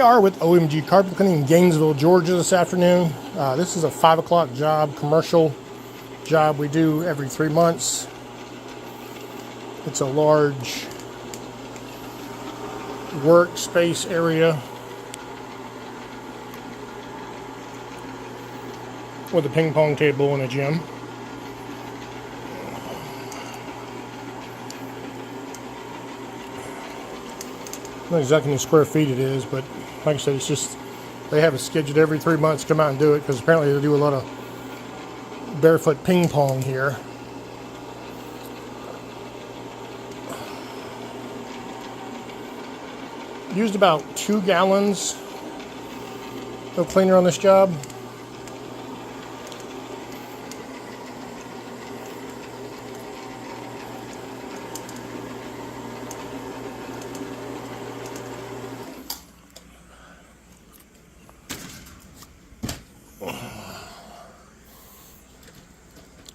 we are with OMG Carpet Cleaning in Gainesville, Georgia this afternoon. This is a 5 o'clock job, commercial job we do every 3 months. It's a large workspace area with a ping pong table and a gym. Not exactly how many square feet it is, but like I said, it's just they have it scheduled every 3 months to come out and do it because apparently they do a lot of barefoot ping pong here. Used about 2 gallons of cleaner on this job.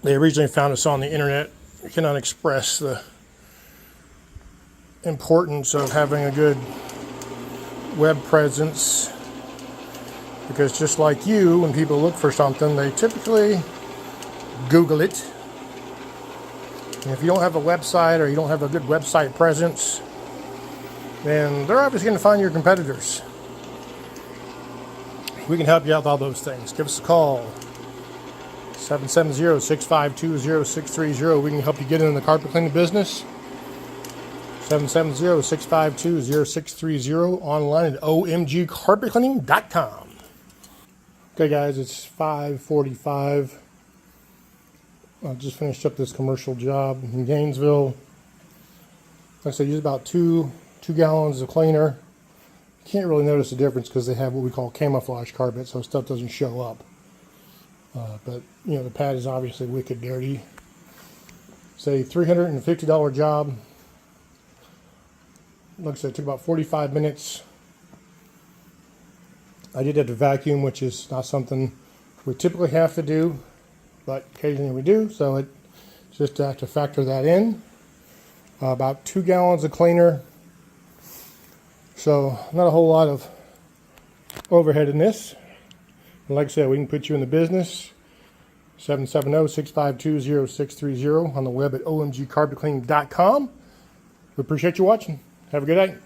They originally found us on the internet. I cannot express the importance of having a good web presence, because just like you, when people look for something, they typically Google it. And if you don't have a website or you don't have a good website presence, then they're obviously going to find your competitors. We can help you out with all those things. Give us a call. 770-652-0630. We can help you get into the carpet cleaning business. 770-652-0630. Online at omgcarpetcleaning.com. Okay, guys, it's 5:45. I just finished up this commercial job in Gainesville. Like I said, use about two gallons of cleaner. You can't really notice the difference because they have what we call camouflage carpet, so stuff doesn't show up. But, you know, the pad is obviously wicked dirty. It's a $350 job. Like I said, it took about 45 minutes. I did have to vacuum, which is not something we typically have to do, but occasionally we do, so it's just have to factor that in. About 2 gallons of cleaner. So, not a whole lot of overhead in this. And like I said, we can put you in the business. 770-652-0630 on the web at omgcarpetcleaning.com. We appreciate you watching. Have a good night.